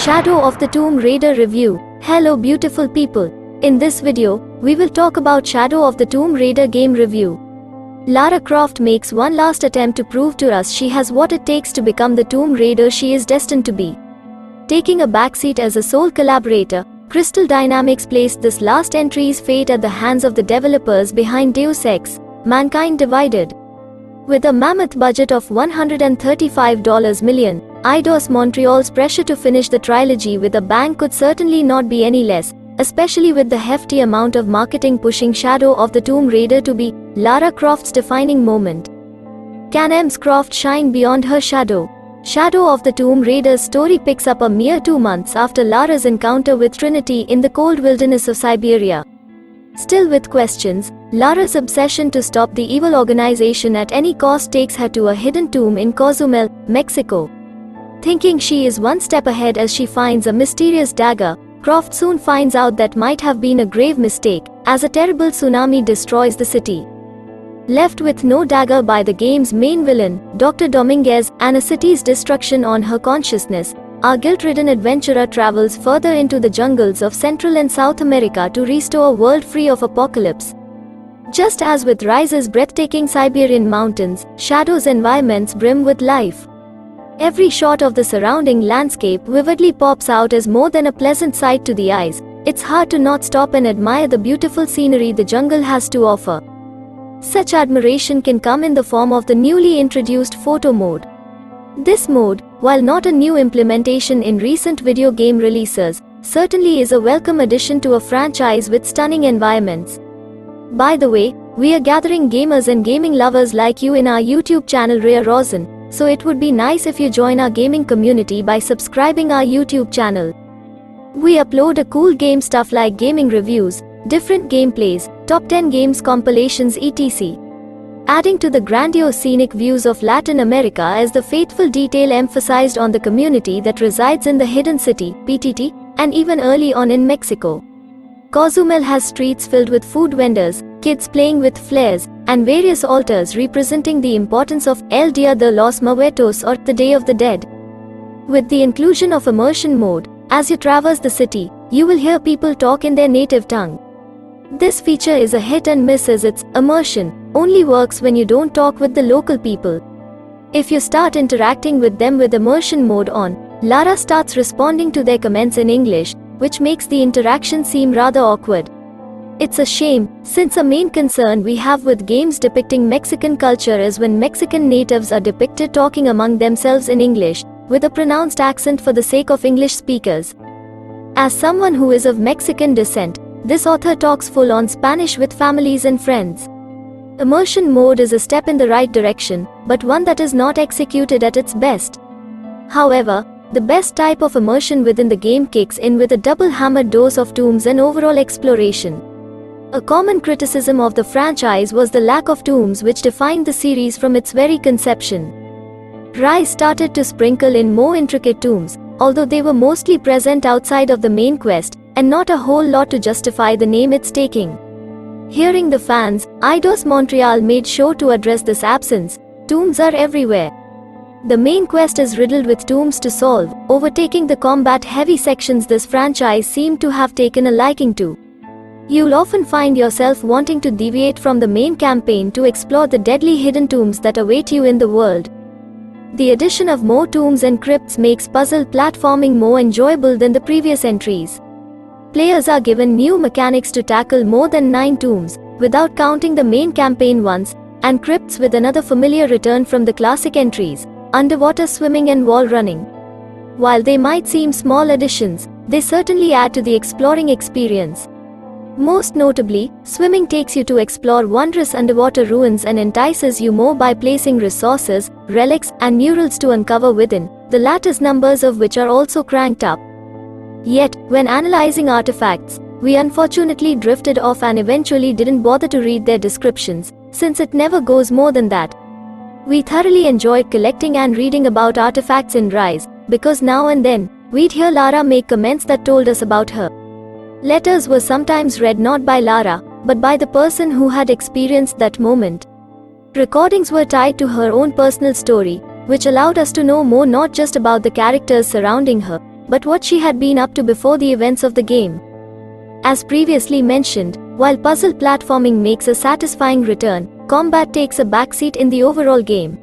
Shadow of the Tomb Raider review. Hello beautiful people. In this video, we will talk about Shadow of the Tomb Raider game review. Lara Croft makes one last attempt to prove to us she has what it takes to become the Tomb Raider she is destined to be. Taking a backseat as a sole collaborator, Crystal Dynamics placed this last entry's fate at the hands of the developers behind Deus Ex, Mankind Divided. With a mammoth budget of $135 million, Eidos Montreal's pressure to finish the trilogy with a bang could certainly not be any less, especially with the hefty amount of marketing pushing Shadow of the Tomb Raider to be Lara Croft's defining moment. Can Ms Croft shine beyond her shadow? Shadow of the Tomb Raider's story picks up a mere 2 months after Lara's encounter with Trinity in the cold wilderness of Siberia. Still with questions, Lara's obsession to stop the evil organization at any cost takes her to a hidden tomb in Cozumel, Mexico. Thinking she is one step ahead as she finds a mysterious dagger, Croft soon finds out that might have been a grave mistake, as a terrible tsunami destroys the city. Left with no dagger by the game's main villain, Dr. Dominguez, and a city's destruction on her consciousness, our guilt-ridden adventurer travels further into the jungles of Central and South America to restore a world free of apocalypse. Just as with Rise's breathtaking Siberian mountains, Shadow's environments brim with life. Every shot of the surrounding landscape vividly pops out as more than a pleasant sight to the eyes. It's hard to not stop and admire the beautiful scenery the jungle has to offer. Such admiration can come in the form of the newly introduced photo mode. This mode, while not a new implementation in recent video game releases, certainly is a welcome addition to a franchise with stunning environments. By the way, we are gathering gamers and gaming lovers like you in our YouTube channel RAYAROZEN, so it would be nice if you join our gaming community by subscribing our YouTube channel. We upload a cool game stuff like gaming reviews, different gameplays, top 10 games compilations etc. Adding to the grandiose scenic views of Latin America is the faithful detail emphasized on the community that resides in the hidden city, PTT, and even early on in Mexico. Cozumel has streets filled with food vendors, kids playing with flares, and various altars representing the importance of El Dia de los Muertos or the Day of the Dead. With the inclusion of immersion mode, as you traverse the city, you will hear people talk in their native tongue. This feature is a hit and miss as its immersion only works when you don't talk with the local people. If you start interacting with them with immersion mode on, Lara starts responding to their comments in English, which makes the interaction seem rather awkward. It's a shame, since a main concern we have with games depicting Mexican culture is when Mexican natives are depicted talking among themselves in English, with a pronounced accent for the sake of English speakers. As someone who is of Mexican descent, this author talks full-on Spanish with families and friends. Immersion mode is a step in the right direction, but one that is not executed at its best. However, the best type of immersion within the game kicks in with a double-hammered dose of tombs and overall exploration. A common criticism of the franchise was the lack of tombs which defined the series from its very conception. Rise started to sprinkle in more intricate tombs, although they were mostly present outside of the main quest, and not a whole lot to justify the name it's taking. Hearing the fans, Eidos Montreal made sure to address this absence. Tombs are everywhere. The main quest is riddled with tombs to solve, overtaking the combat-heavy sections this franchise seemed to have taken a liking to. You'll often find yourself wanting to deviate from the main campaign to explore the deadly hidden tombs that await you in the world. The addition of more tombs and crypts makes puzzle platforming more enjoyable than the previous entries. Players are given new mechanics to tackle more than 9 tombs, without counting the main campaign ones, and crypts with another familiar return from the classic entries, underwater swimming and wall running. While they might seem small additions, they certainly add to the exploring experience. Most notably, swimming takes you to explore wondrous underwater ruins and entices you more by placing resources, relics, and murals to uncover within, the lattice numbers of which are also cranked up. Yet, when analyzing artifacts, we unfortunately drifted off and eventually didn't bother to read their descriptions, since it never goes more than that. We thoroughly enjoyed collecting and reading about artifacts in Rise, because now and then, we'd hear Lara make comments that told us about her. Letters were sometimes read not by Lara, but by the person who had experienced that moment. Recordings were tied to her own personal story, which allowed us to know more not just about the characters surrounding her, but what she had been up to before the events of the game. As previously mentioned, while puzzle platforming makes a satisfying return, combat takes a backseat in the overall game.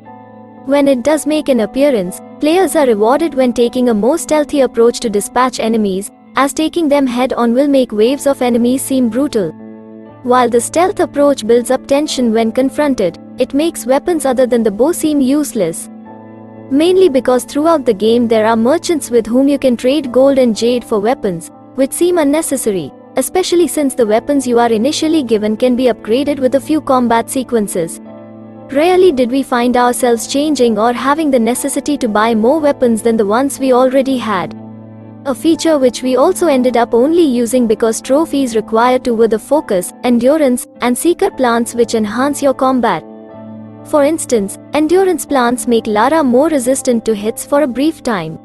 When it does make an appearance, players are rewarded when taking a more stealthy approach to dispatch enemies, as taking them head-on will make waves of enemies seem brutal. While the stealth approach builds up tension when confronted, it makes weapons other than the bow seem useless. Mainly because throughout the game there are merchants with whom you can trade gold and jade for weapons, which seem unnecessary, especially since the weapons you are initially given can be upgraded with a few combat sequences. Rarely did we find ourselves changing or having the necessity to buy more weapons than the ones we already had. A feature which we also ended up only using because trophies require two with the focus, endurance, and seeker plants which enhance your combat. For instance, endurance plants make Lara more resistant to hits for a brief time.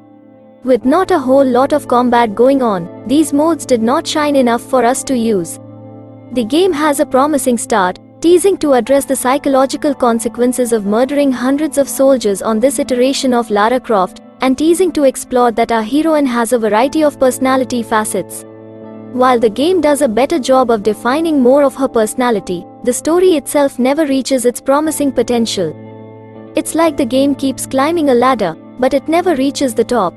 With not a whole lot of combat going on, these modes did not shine enough for us to use. The game has a promising start, teasing to address the psychological consequences of murdering hundreds of soldiers on this iteration of Lara Croft, and teasing to explore that our heroine has a variety of personality facets. While the game does a better job of defining more of her personality, the story itself never reaches its promising potential. It's like the game keeps climbing a ladder, but it never reaches the top.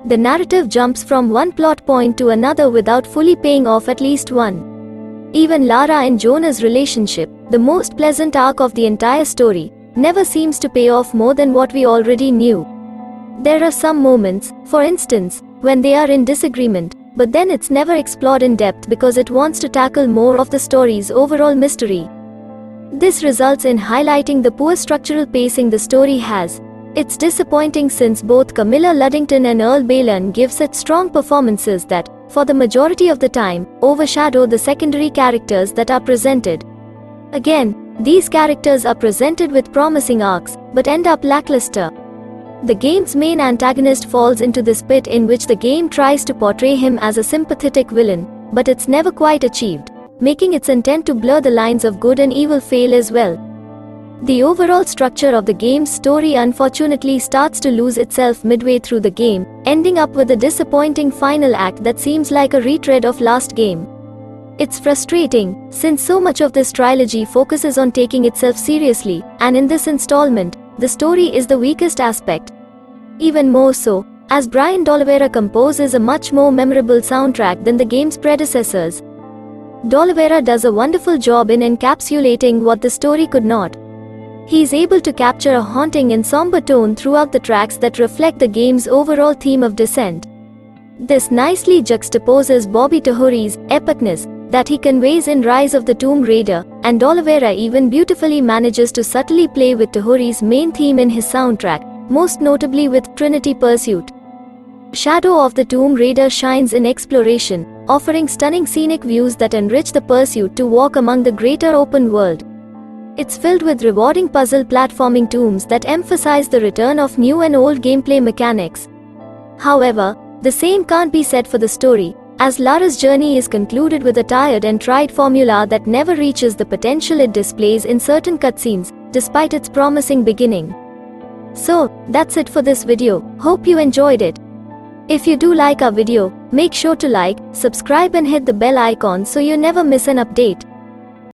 The narrative jumps from one plot point to another without fully paying off at least one. Even Lara and Jonah's relationship, the most pleasant arc of the entire story, never seems to pay off more than what we already knew. There are some moments, for instance, when they are in disagreement, but then it's never explored in depth because it wants to tackle more of the story's overall mystery. This results in highlighting the poor structural pacing the story has. It's disappointing since both Camilla Luddington and Earl Balon give such strong performances that, for the majority of the time, overshadow the secondary characters that are presented. Again, these characters are presented with promising arcs, but end up lackluster. The game's main antagonist falls into this pit in which the game tries to portray him as a sympathetic villain, but it's never quite achieved, making its intent to blur the lines of good and evil fail as well. The overall structure of the game's story unfortunately starts to lose itself midway through the game, ending up with a disappointing final act that seems like a retread of last game. It's frustrating, since so much of this trilogy focuses on taking itself seriously, and in this installment, the story is the weakest aspect. Even more so, as Brian D'Oliveira composes a much more memorable soundtrack than the game's predecessors. D'Oliveira does a wonderful job in encapsulating what the story could not. He is able to capture a haunting and somber tone throughout the tracks that reflect the game's overall theme of descent. This nicely juxtaposes Bobby Tahori's epicness that he conveys in Rise of the Tomb Raider, and D'Oliveira even beautifully manages to subtly play with Tahori's main theme in his soundtrack, most notably with Trinity Pursuit. Shadow of the Tomb Raider shines in exploration, offering stunning scenic views that enrich the pursuit to walk among the greater open world. It's filled with rewarding puzzle platforming tombs that emphasize the return of new and old gameplay mechanics. However, the same can't be said for the story, as Lara's journey is concluded with a tired and tried formula that never reaches the potential it displays in certain cutscenes, despite its promising beginning. So, that's it for this video. Hope you enjoyed it. If you do like our video, make sure to like, subscribe and hit the bell icon so you never miss an update.